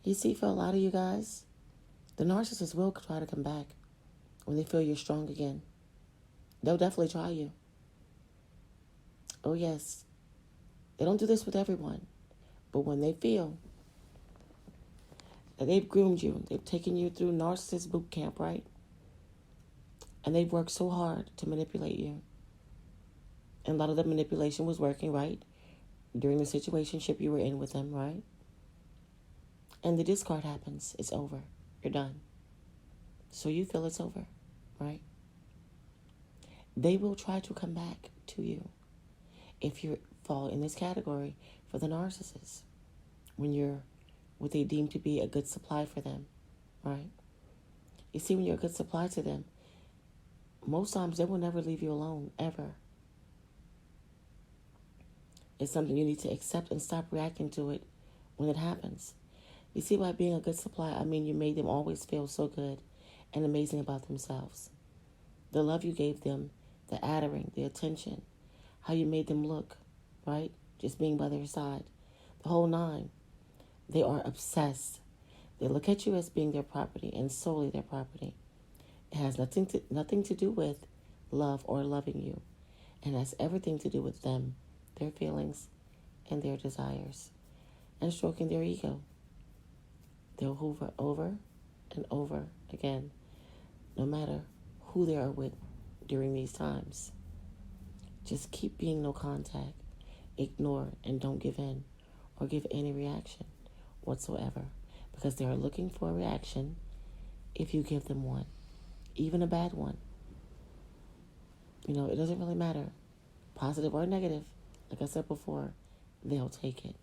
You see, for a lot of you guys, the narcissist will try to come back when they feel you're strong again. They'll definitely try you. Oh, yes. They don't do this with everyone. But when they feel that they've groomed you, they've taken you through narcissist boot camp, right? And they've worked so hard to manipulate you. And a lot of the manipulation was working, right? During the situationship you were in with them, right? And the discard happens. It's over. You're done. So you feel it's over, right? They will try to come back to you if you fall in this category for the narcissist. When you're what they deem to be a good supply for them, right? You see, when you're a good supply to them, most times they will never leave you alone, ever. It's something you need to accept and stop reacting to it when it happens. You see, by being a good supply, I mean you made them always feel so good and amazing about themselves. The love you gave them, the adoring, the attention, how you made them look, right? Just being by their side, the whole nine. They are obsessed. They look at you as being their property and solely their property. It has nothing to do with love or loving you. And has everything to do with them, their feelings, and their desires, and stroking their ego. They'll hover over and over again, no matter who they are with during these times. Just keep being no contact. Ignore and don't give in or give any reaction whatsoever, because they are looking for a reaction if you give them one, even a bad one. You know, it doesn't really matter, positive or negative. Like I said before, they'll take it.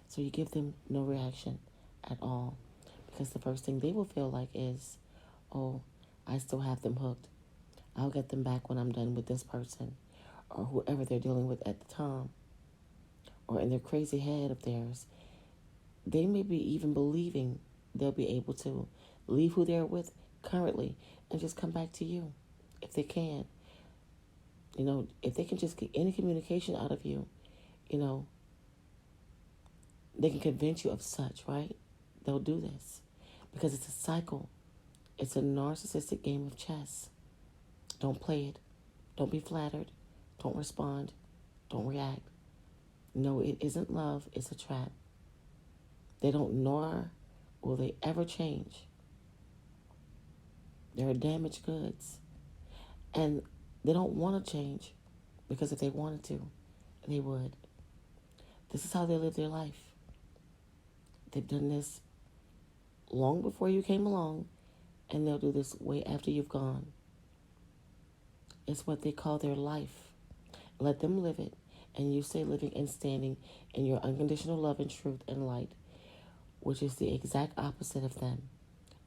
So you give them no reaction at all, because the first thing they will feel like is, oh, I still have them hooked. I'll get them back when I'm done with this person or whoever they're dealing with at the time. Or in their crazy head of theirs, they may be even believing they'll be able to leave who they're with currently and just come back to you if they can. You know, if they can just get any communication out of you, you know, they can convince you of such, right? They'll do this because it's a cycle. It's a narcissistic game of chess. Don't play it. Don't be flattered. Don't respond. Don't react. No, it isn't love. It's a trap. They don't, nor will they ever change. They're damaged goods. And they don't want to change, because if they wanted to, they would. This is how they live their life. They've done this long before you came along, and they'll do this way after you've gone. It's what they call their life. Let them live it, and you stay living and standing in your unconditional love and truth and light, which is the exact opposite of them.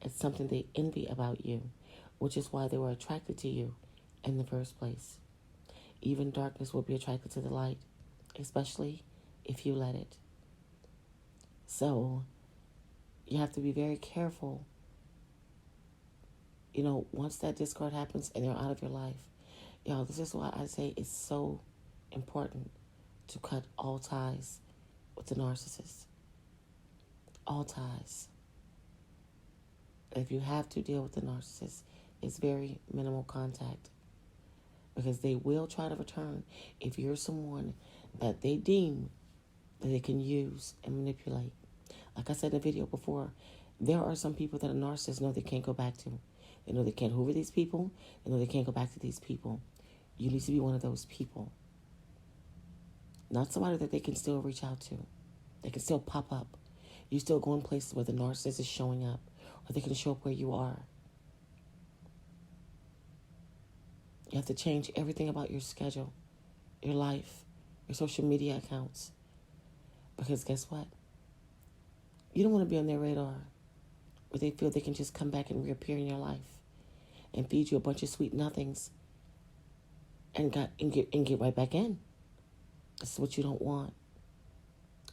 It's something they envy about you, which is why they were attracted to you in the first place. Even darkness will be attracted to the light, especially if you let it. So you have to be very careful. You know, once that discard happens and they're out of your life, this is why I say it's so important to cut all ties with the narcissist. All ties. If you have to deal with the narcissist, it's very minimal contact, because they will try to return if you're someone that they deem that they can use and manipulate. Like I said in the video before, there are some people that a narcissist know they can't go back to. They know they can't hoover these people. They know they can't go back to these people. You need to be one of those people. Not somebody that they can still reach out to. They can still pop up. You still go in places where the narcissist is showing up, or they can show up where you are. You have to change everything about your schedule, your life, your social media accounts. Because guess what? You don't want to be on their radar where they feel they can just come back and reappear in your life and feed you a bunch of sweet nothings and get right back in. This is what you don't want.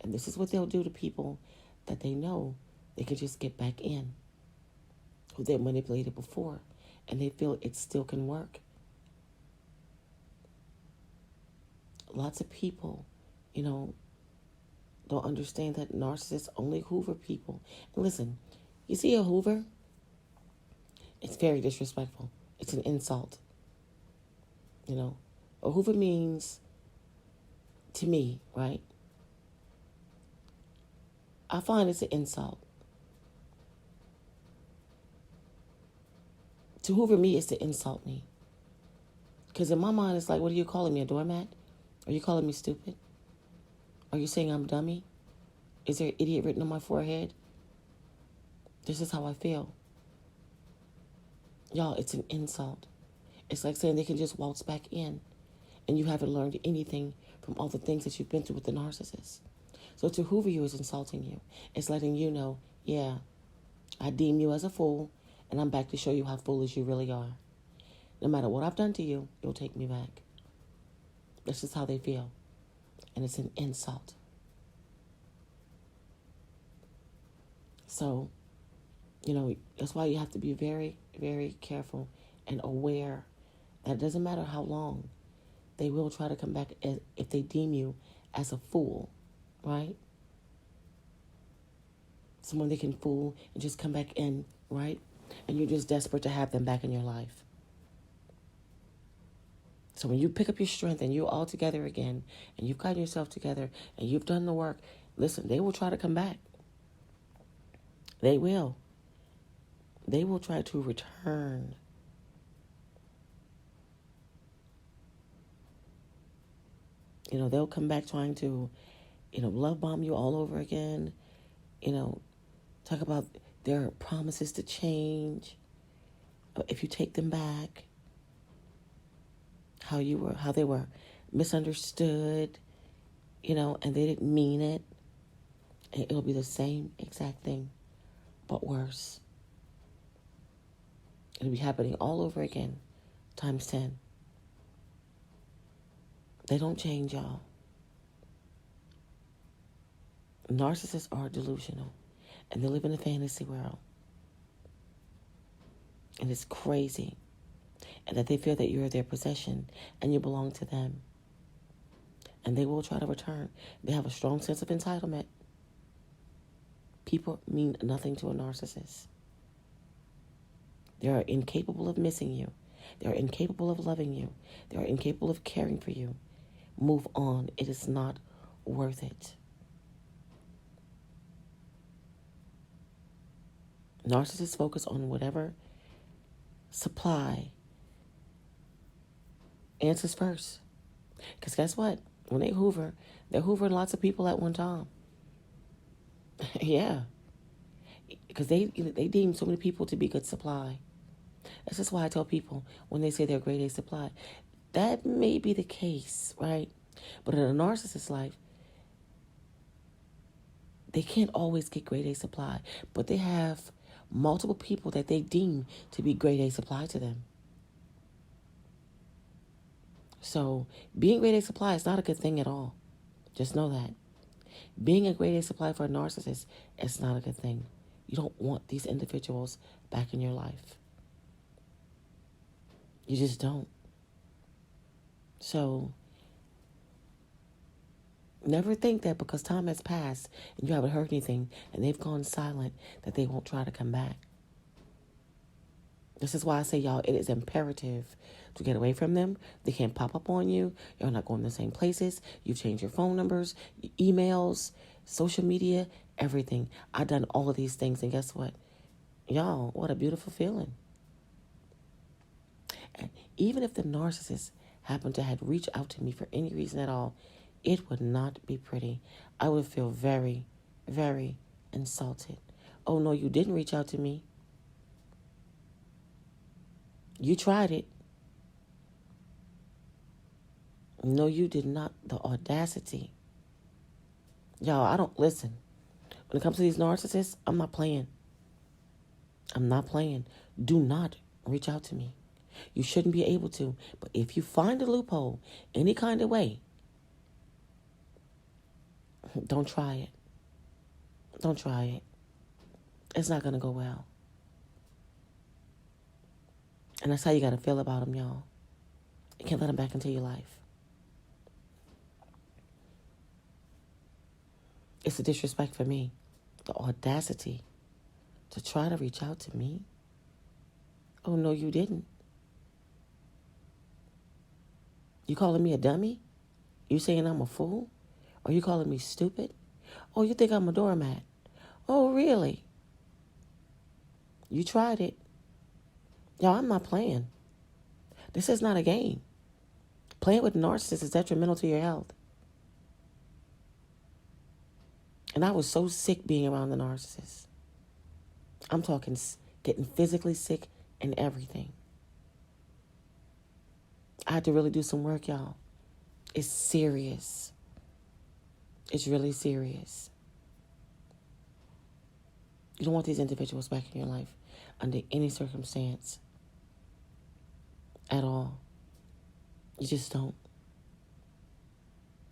And this is what they'll do to people that they know they can just get back in, who they manipulated before, and they feel it still can work. lots of people, you know, don't understand that narcissists only hoover people. And listen, you see a hoover, it's very disrespectful. It's an insult. You know, a hoover means, to me, right? I find it's an insult. To hoover me is to insult me. Because in my mind, it's like, what are you calling me, a doormat? Are you calling me stupid? Are you saying I'm dummy? Is there an idiot written on my forehead? This is how I feel. Y'all, it's an insult. It's like saying they can just waltz back in and you haven't learned anything from all the things that you've been through with the narcissist. So to hoover you is insulting you. It's letting you know, yeah, I deem you as a fool and I'm back to show you how foolish you really are. No matter what I've done to you, you'll take me back. That's just how they feel. And it's an insult. So, you know, that's why you have to be very, very careful and aware that it doesn't matter how long, they will try to come back if they deem you as a fool, right? Someone they can fool and just come back in, right? And you're just desperate to have them back in your life. So when you pick up your strength and you're all together again and you've gotten yourself together and you've done the work, listen, they will try to come back. They will. They will try to return. You know, they'll come back trying to, you know, love bomb you all over again. You know, talk about their promises to change. If you take them back, how they were misunderstood, you know, and they didn't mean it. And it'll be the same exact thing, but worse. It'll be happening all over again, times 10. They don't change, y'all. Narcissists are delusional, and they live in a fantasy world. And it's crazy. And that they feel that you're their possession and you belong to them. And they will try to return. They have a strong sense of entitlement. People mean nothing to a narcissist. They are incapable of missing you. They are incapable of loving you. They are incapable of caring for you. Move on. It is not worth it. Narcissists focus on whatever supply answers first. Because guess what? When they hoover, they're hoovering lots of people at one time. Yeah. Because they deem so many people to be good supply. That's just why I tell people when they say they're grade A supply, that may be the case, right? But in a narcissist's life, they can't always get grade A supply, but they have multiple people that they deem to be grade A supply to them. So being grade A supply is not a good thing at all. Just know that. Being a grade A supply for a narcissist is not a good thing. You don't want these individuals back in your life. You just don't. So never think that because time has passed and you haven't heard anything and they've gone silent that they won't try to come back. This is why I say, y'all, it is imperative to get away from them. They can't pop up on you. You're not going to the same places. You've changed your phone numbers, emails, social media, everything. I've done all of these things, and guess what? Y'all, what a beautiful feeling. And even if the narcissist happened to have reached out to me for any reason at all, it would not be pretty. I would feel very, very insulted. Oh, no, you didn't reach out to me. You tried it. No, you did not. The audacity. Y'all, I don't listen. When it comes to these narcissists, I'm not playing. I'm not playing. Do not reach out to me. You shouldn't be able to. But if you find a loophole, any kind of way, don't try it. Don't try it. It's not going to go well. And that's how you got to feel about them, y'all. You can't let them back into your life. It's the disrespect for me. The audacity to try to reach out to me. Oh, no, you didn't. You calling me a dummy? You saying I'm a fool? Are you calling me stupid? Oh, you think I'm a doormat? Oh, really? You tried it. Y'all, I'm not playing. This is not a game. Playing with narcissists is detrimental to your health. And I was so sick being around the narcissist. I'm talking getting physically sick and everything. I had to really do some work, y'all. It's serious. It's really serious. You don't want these individuals back in your life under any circumstance at all. You just don't.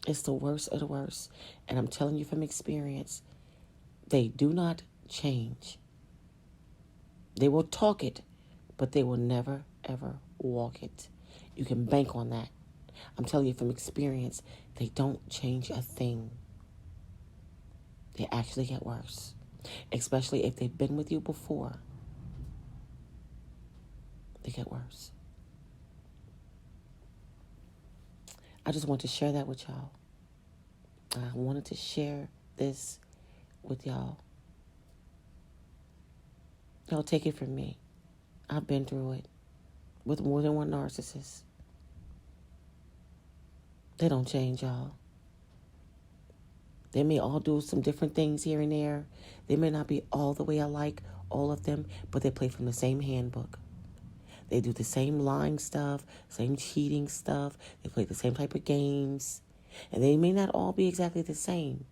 It's the worst of the worst. And I'm telling you from experience, they do not change. They will talk it, but they will never, ever walk it. You can bank on that. I'm telling you from experience, they don't change a thing. They actually get worse, especially if they've been with you before. They get worse. I just want to share that with y'all. I wanted to share this with y'all. Y'all take it from me. I've been through it with more than one narcissist. They don't change, y'all. They may all do some different things here and there. They may not be all the way alike, all of them, but they play from the same handbook. They do the same lying stuff, same cheating stuff. They play the same type of games. And they may not all be exactly the same,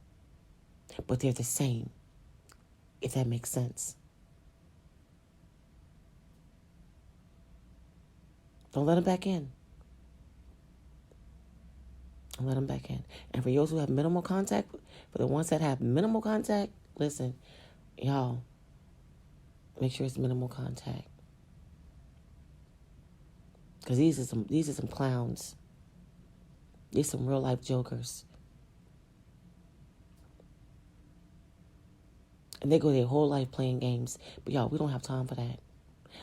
but they're the same, if that makes sense. Don't let them back in. Don't let them back in. And for those who have minimal contact, for the ones that have minimal contact, listen, y'all, make sure it's minimal contact. Because these are some clowns. These some real life jokers. And they go their whole life playing games. But y'all, we don't have time for that.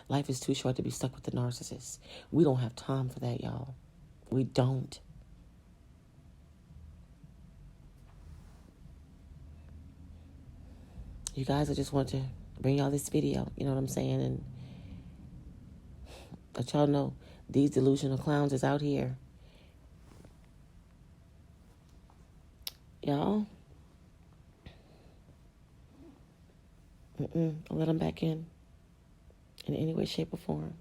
Life is too short to be stuck with the narcissist. We don't have time for that, y'all. We don't. You guys, I just want to bring y'all this video. You know what I'm saying? And let y'all know these delusional clowns is out here. Y'all. Don't let them back in any way, shape, or form.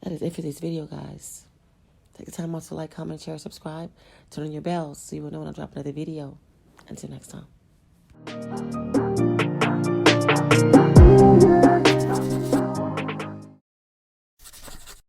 That is it for this video, guys. Take the time out to like, comment, share, subscribe. Turn on your bells so you will know when I drop another video. Until next time.